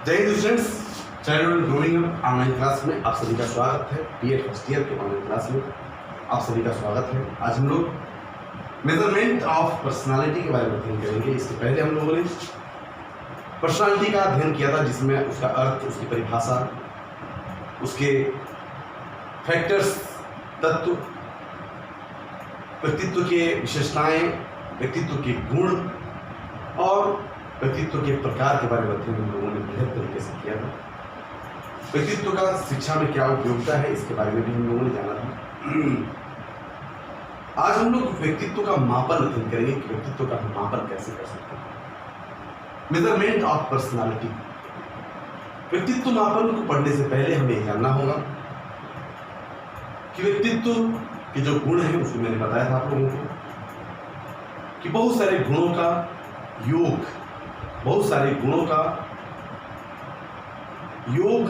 जय Hind students, childhood growing up online class में आप सभी का स्वागत है। बीएड फर्स्ट ईयर के ऑनलाइन क्लास में आप सभी का स्वागत है। आज हम लोग मेजरमेंट ऑफ पर्सनालिटी के बारे में अध्ययन करेंगे। इससे पहले हम लोगों ने पर्सनालिटी का अध्ययन किया था, जिसमें उसका अर्थ, उसकी परिभाषा, उसके फैक्टर्स, तत्व, व्यक्तित्व के विशेषताएं, व्यक्तित्व के गुण और व्यक्तित्व के प्रकार के बारे में अध्ययन हम लोगों ने बेहद तरीके से किया था। व्यक्तित्व का शिक्षा में क्या उपयोगिता है, इसके बारे में भी हम लोगों ने जाना था। आज हम लोग व्यक्तित्व का मापन अध्ययन करेंगे कि व्यक्तित्व का मापन कैसे कर सकते हैं। Measurement of personality. व्यक्तित्व मापन को पढ़ने से पहले हमें जानना होगा कि व्यक्तित्व के जो गुण हैं, उसको मैंने बताया था आप लोगों को कि बहुत सारे गुणों का योग, बहुत सारे गुणों का योग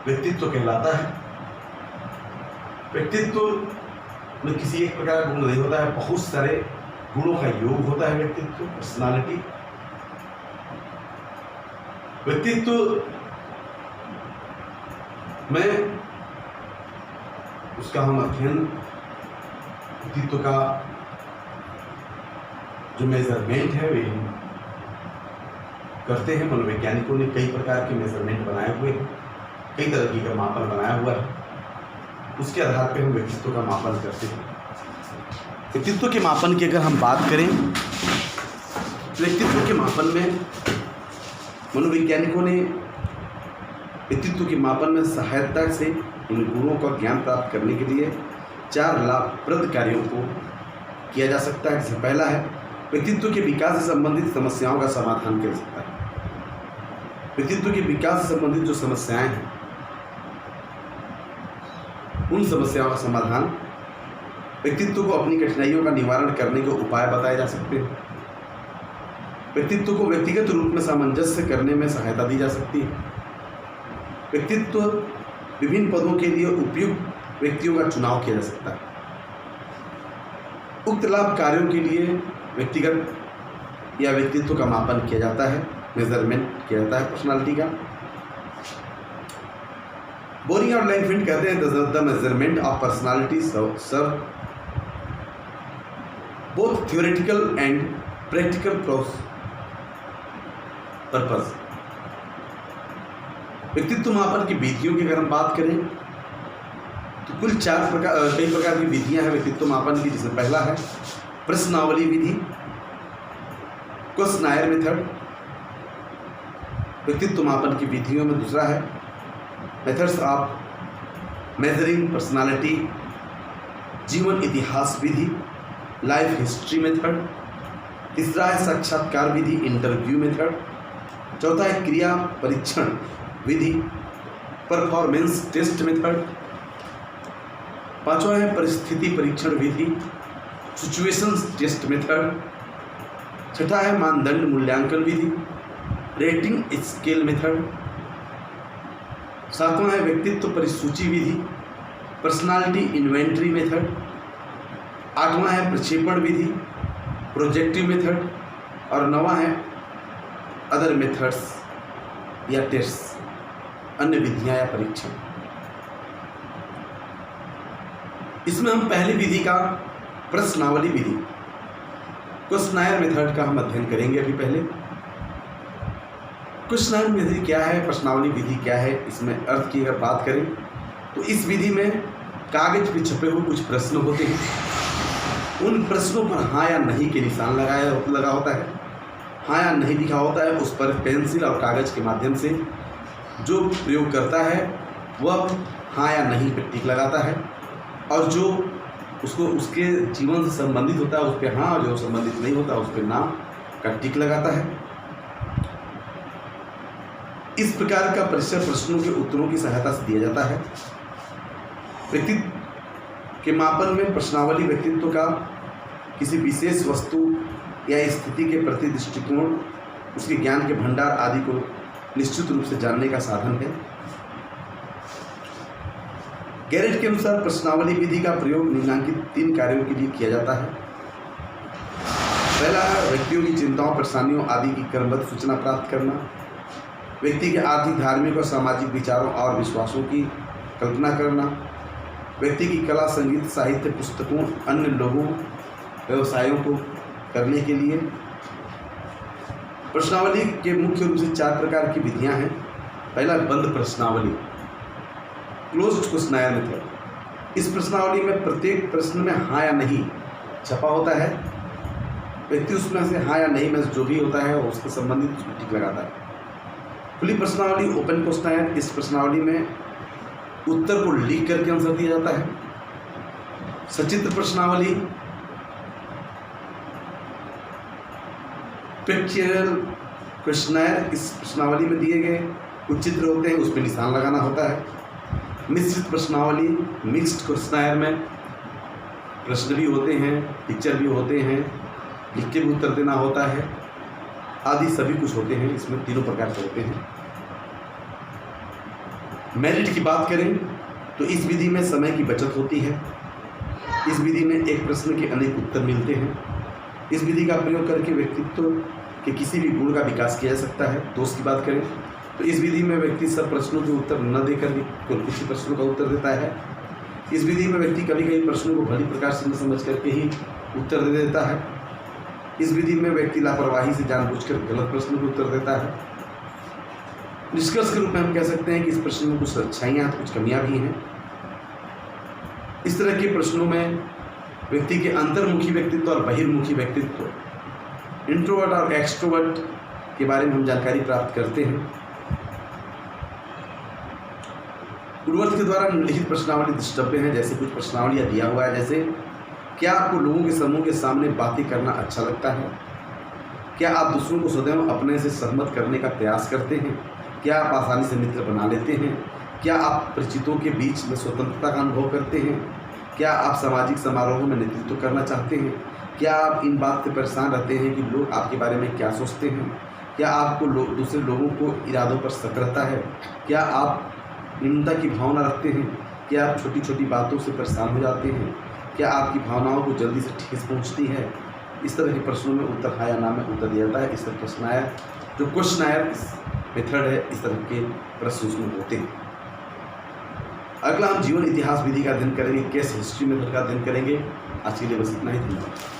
व्यक्तित्व कहलाता है। व्यक्तित्व में किसी एक प्रकार का गुण नहीं होता है, बहुत सारे गुणों का योग होता है व्यक्तित्व, पर्सनालिटी। व्यक्तित्व में उसका हम अध्ययन, व्यक्तित्व का जो मेजरमेंट है वे हम करते हैं। मनोवैज्ञानिकों ने कई प्रकार के मेजरमेंट बनाए हुए हैं, कई तरह का मापन बनाया हुआ है। उसके आधार पर हम व्यक्तित्व का मापन करते हैं। व्यक्तित्व के मापन की अगर हम बात करें, व्यक्तित्व के मापन में मनोवैज्ञानिकों ने व्यक्तित्व के मापन में सहायता से इन गुणों का ज्ञान प्राप्त करने के लिए 4 लाभप्रद कार्यों को किया जा सकता है। जिसमें पहला है व्यक्तित्व के विकास से संबंधित समस्याओं का समाधान किया जा सकता है। व्यक्तित्व के विकास से संबंधित जो समस्याएं हैं, उन समस्याओं का समाधान, व्यक्तित्व को अपनी कठिनाइयों का निवारण करने के उपाय बताए जा सकते हैं। व्यक्तित्व को व्यक्तिगत रूप में सामंजस्य करने में सहायता दी जा सकती है। व्यक्तित्व विभिन्न पदों के लिए उपयुक्त व्यक्तियों का चुनाव किया जा सकता है। उक्त लाभ कार्यों के लिए व्यक्तिगत या व्यक्तित्व का मापन किया जाता है, मेजरमेंट किया जाता है पर्सनालिटी का। बोरिंग और लैंगफिल्ड कहते हैं the measurement of personality serve both theoretical and practical purpose. व्यक्तित्व मापन की विधियों की अगर हम बात करें तो कुल कई प्रकार की विधियां हैं व्यक्तित्व मापन की। जिसमें पहला है प्रश्नावली विधि, क्वेश्चनायर मेथड व्यक्तित्व मापन की विधियों में। दूसरा है मेथड्स ऑफ मेजरिंग पर्सनालिटी, जीवन इतिहास विधि, लाइफ हिस्ट्री मेथड। तीसरा है साक्षात्कार विधि, इंटरव्यू मेथड। चौथा है क्रिया परीक्षण विधि, परफॉर्मेंस टेस्ट मेथड। पांचवा है परिस्थिति परीक्षण विधि, सिचुएशंस टेस्ट मेथड। छठा है मानदंड मूल्यांकन विधि, रेटिंग स्केल मेथड। सातवां है व्यक्तित्व परिसूची विधि, पर्सनालिटी इन्वेंटरी मेथड। आठवां है प्रक्षेपण विधि, प्रोजेक्टिव मेथड। और नौवां है अदर मेथड्स या टेस्ट, अन्य विधियां या परीक्षण। इसमें हम पहली विधि का प्रश्नावली विधि, क्वेश्चनायर मेथड का हम अध्ययन करेंगे। अभी पहले क्वेश्चनायर विधि क्या है, प्रश्नावली विधि क्या है, इसमें अर्थ की अगर बात करें तो इस विधि में कागज पे छपे हुए कुछ प्रश्न होते हैं। उन प्रश्नों पर हाँ या नहीं के निशान लगा होता है। हाँ या नहीं लिखा होता है, उस पर पेंसिल और कागज के माध्यम से जो प्रयोग करता है वह हाँ या नहीं पर टिक लगाता है, और जो उसको उसके जीवन से संबंधित होता है उस पर हाँ, और जो संबंधित नहीं होता उस पर ना का टिक लगाता है। इस प्रकार का परिचय प्रश्नों के उत्तरों की सहायता से दिया जाता है। व्यक्तित्व के मापन में प्रश्नावली व्यक्तित्व का किसी विशेष वस्तु या स्थिति के प्रति दृष्टिकोण, उसके ज्ञान के भंडार आदि को निश्चित रूप से जानने का साधन है। गैरेट के अनुसार प्रश्नावली विधि का प्रयोग निम्नलिखित 3 कार्यों के लिए किया जाता है। पहला, व्यक्तियों की चिंताओं, परेशानियों आदि की क्रमबद्ध सूचना प्राप्त करना। व्यक्ति के आर्थिक, धार्मिक और सामाजिक विचारों और विश्वासों की कल्पना करना, व्यक्ति की कला, संगीत, साहित्य, पुस्तकों, अन्य लोगों, व्यवसायों को करने के लिए। प्रश्नावली के मुख्य रूप से 4 प्रकार की विधियां हैं। पहला, बंद प्रश्नावली, क्लोज्ड क्वेश्चनायर मेथड। इस प्रश्नावली में प्रत्येक प्रश्न में हाँ या नहीं छपा होता है। व्यक्ति उसमें से हाँ या नहीं में जो भी होता है उसके संबंधित उसमें टिक लगाता है। खुली प्रश्नावली, ओपन क्वेश्चनायर। इस प्रश्नावली में उत्तर को लिख करके आंसर दिया जाता है। सचित्र प्रश्नावली, पिक्चरल क्वेश्चनायर। इस प्रश्नावली में दिए गए कुछ चित्र होते हैं, उस पर निशान लगाना होता है। मिश्रित प्रश्नावली, मिक्स्ड क्वेश्चनायर में प्रश्न भी होते हैं, पिक्चर भी होते हैं, लिख के भी उत्तर देना होता है, आदि सभी कुछ होते हैं। इसमें तीनों प्रकार के होते हैं। मेरिट की बात करें तो इस विधि में समय की बचत होती है। इस विधि में एक प्रश्न के अनेक उत्तर मिलते हैं। इस विधि का प्रयोग करके व्यक्तित्व के किसी भी गुण का विकास किया जा सकता है। दोष की बात करें तो इस विधि में व्यक्ति सब प्रश्नों के उत्तर न देकर कुछ ही प्रश्नों का उत्तर देता है। इस विधि में व्यक्ति कभी कभी प्रश्नों को भली प्रकार से न समझ करके ही उत्तर दे देता है। इस विधि में व्यक्ति लापरवाही से जानबूझकर गलत प्रश्नों को उत्तर देता है। निष्कर्ष के रूप में हम कह सकते हैं कि इस प्रश्न में कुछ अच्छाइयाँ तो कुछ कमियाँ भी हैं। इस तरह के प्रश्नों में व्यक्ति के अंतर्मुखी व्यक्तित्व और बहिर्मुखी व्यक्तित्व, इंट्रोवर्ट और एक्सट्रोवर्ट के बारे में हम जानकारी प्राप्त करते हैं। पूर्ववर्ती के द्वारा निम्नलिखित प्रश्नावली द्रष्टव्य हैं। जैसे कुछ प्रश्नावलियाँ दिया हुआ है, जैसे क्या आपको लोगों के समूह के सामने बातें करना अच्छा लगता है? क्या आप दूसरों को सदैव अपने से सहमत करने का प्रयास करते हैं? क्या आप आसानी से मित्र बना लेते हैं? क्या आप परिचितों के बीच में स्वतंत्रता का अनुभव करते हैं? क्या आप सामाजिक समारोहों में नेतृत्व करना चाहते हैं? क्या आप इन बात से परेशान रहते हैं कि लोग आपके बारे में क्या सोचते हैं? क्या आपको दूसरे लोगों को इरादों पर शक रहता है? क्या आप निम्नता की भावना रखते हैं? क्या आप छोटी छोटी बातों से परेशान हो जाते हैं? क्या आपकी भावनाओं को जल्दी से ठेस पहुंचती है? इस तरह के प्रश्नों में उत्तर हाँ या ना में उत्तर दिया जाता है। इस तरह प्रश्नायर जो क्वेश्चनायर मेथड है, इस तरह के प्रश्न उसमें होते हैं। अगला हम जीवन इतिहास विधि का अध्ययन करेंगे, केस हिस्ट्री मेथड का अध्ययन करेंगे। आज के लिए बस इतना ही। धन्यवाद।